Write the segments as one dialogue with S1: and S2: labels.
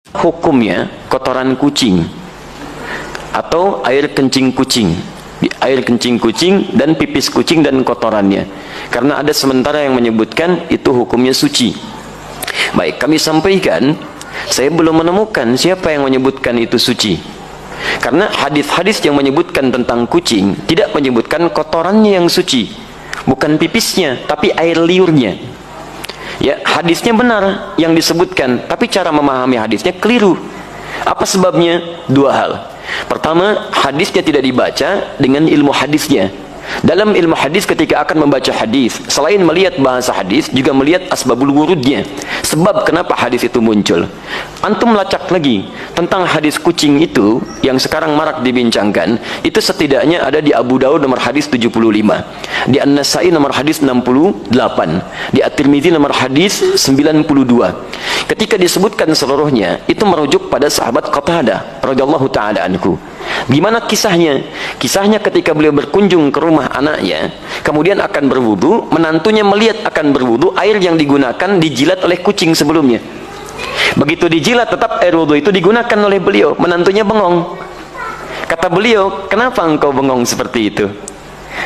S1: Hukumnya kotoran kucing atau air kencing kucing, air kencing kucing dan pipis kucing dan kotorannya, karena ada sementara yang menyebutkan itu hukumnya suci. Baik, kami sampaikan saya belum menemukan siapa yang menyebutkan itu suci, karena hadis-hadis yang menyebutkan tentang kucing tidak menyebutkan kotorannya yang suci, bukan pipisnya tapi air liurnya. Ya, hadisnya benar yang disebutkan, tapi cara memahami hadisnya keliru. Apa sebabnya? Dua hal. Pertama, hadisnya tidak dibaca dengan ilmu hadisnya. Dalam ilmu hadis ketika akan membaca hadis, selain melihat bahasa hadis, juga melihat asbabul wurudnya, sebab kenapa hadis itu muncul. Antum lacak lagi tentang hadis kucing itu yang sekarang marak dibincangkan, itu setidaknya ada di Abu Daud nomor hadis 75, di An-Nasai nomor hadis 68, di At-Tirmidzi nomor hadis 92. Ketika disebutkan seluruhnya, itu merujuk pada sahabat Qatadah radhiyallahu taala anhu. Gimana kisahnya? Kisahnya ketika beliau berkunjung ke rumah anaknya, kemudian akan berwudu, menantunya melihat akan berwudu, air yang digunakan dijilat oleh kucing sebelumnya. Begitu dijilat, tetap air wudu itu digunakan oleh beliau. Menantunya bengong. Kata beliau, kenapa engkau bengong seperti itu?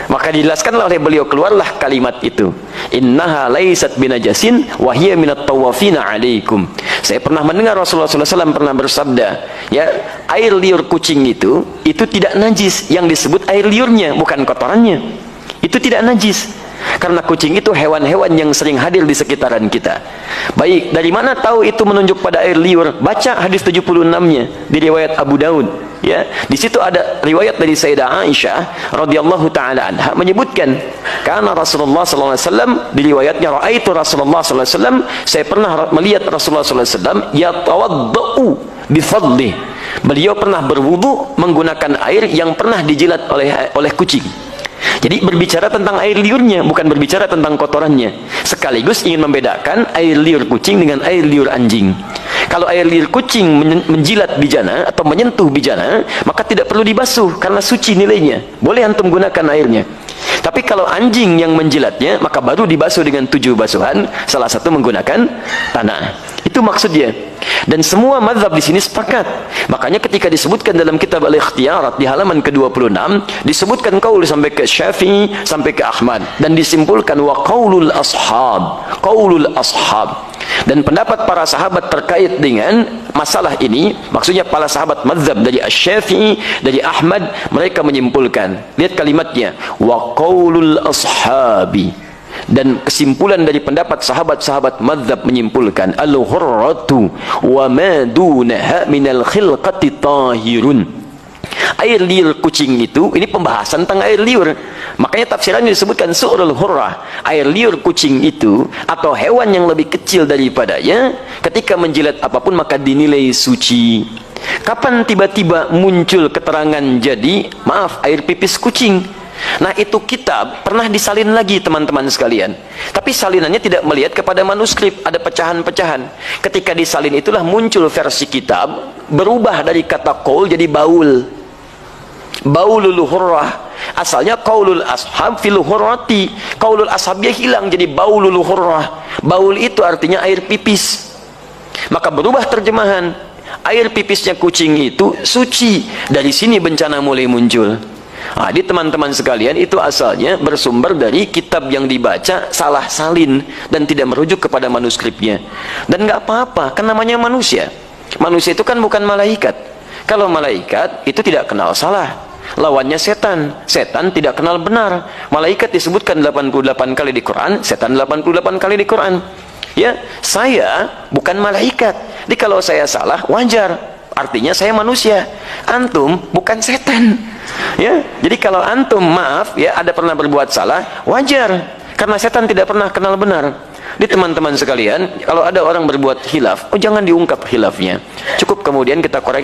S1: Maka dijelaskanlah oleh beliau, keluarlah kalimat itu, innaha laysat binajasin wa hiya minat tawafina alaikum. Saya pernah mendengar Rasulullah SAW pernah bersabda, ya, air liur kucing itu tidak najis. Yang disebut air liurnya, bukan kotorannya. Itu tidak najis, karena kucing itu hewan-hewan yang sering hadir di sekitaran kita. Baik, dari mana tahu itu menunjuk pada air liur? Baca hadis 76-nya di riwayat Abu Daud. Ya, di situ ada riwayat dari Sayyidah Aisyah radhiyallahu taala anha menyebutkan, karena Rasulullah sallallahu alaihi wasallam, di riwayatnya raaitu Rasulullah sallallahu alaihi wasallam, saya pernah melihat Rasulullah sallallahu alaihi wasallam yatawaddau bi fadli. Beliau pernah berwudu menggunakan air yang pernah dijilat oleh kucing. Jadi berbicara tentang air liurnya, bukan berbicara tentang kotorannya. Sekaligus ingin membedakan air liur kucing dengan air liur anjing. Kalau air liur kucing menjilat bijana atau menyentuh bijana, maka tidak perlu dibasuh karena suci nilainya. Boleh antum gunakan airnya. Tapi kalau anjing yang menjilatnya, maka baru dibasuh dengan 7 basuhan, salah satu menggunakan tanah. Itu maksudnya. Dan semua mazhab di sini sepakat. Makanya ketika disebutkan dalam kitab Al-Ikhtiyarat di halaman ke-26, disebutkan qaul sampai ke Syafi'i, sampai ke Ahmad, dan disimpulkan wa qaulul ashab, qaulul ashab. Dan pendapat para sahabat terkait dengan masalah ini, maksudnya para sahabat mazhab dari Asy-Syafi'i, dari Ahmad, mereka menyimpulkan, lihat kalimatnya, wa qaulul ashabi. Dan kesimpulan dari pendapat sahabat-sahabat mazhab menyimpulkan, al-hurratu wa ma dunaha minal khilqati tahirun. Air liur kucing itu, ini pembahasan tentang air liur. Makanya tafsirannya disebutkan su'rul hurrah. Air liur kucing itu, atau hewan yang lebih kecil daripadanya, ketika menjilat apapun maka dinilai suci. Kapan tiba-tiba muncul keterangan jadi, maaf, air pipis kucing? Nah, itu kitab pernah disalin lagi teman-teman sekalian, tapi salinannya tidak melihat kepada manuskrip, ada pecahan-pecahan. Ketika disalin itulah muncul versi kitab, berubah dari kata qaul jadi baul, baulul hurrah. Asalnya qaulul ashab fil hurrati, qaulul ashabnya hilang jadi baulul hurrah. Baul itu artinya air pipis, maka berubah terjemahan, air pipisnya kucing itu suci. Dari sini bencana mulai muncul. Jadi teman-teman sekalian, itu asalnya bersumber dari kitab yang dibaca salah salin dan tidak merujuk kepada manuskripnya. Dan nggak apa-apa, kan namanya manusia. Manusia itu kan bukan malaikat. Kalau malaikat itu tidak kenal salah, lawannya setan. Setan tidak kenal benar. Malaikat disebutkan 88 kali di Quran, setan 88 kali di Quran. Ya, saya bukan malaikat. Jadi kalau saya salah wajar, artinya saya manusia. Antum bukan setan. Ya, jadi kalau antum maaf ya, ada pernah berbuat salah, wajar, karena setan tidak pernah kenal benar. Di teman-teman sekalian, kalau ada orang berbuat khilaf, jangan diungkap khilafnya, cukup kemudian kita koreksi.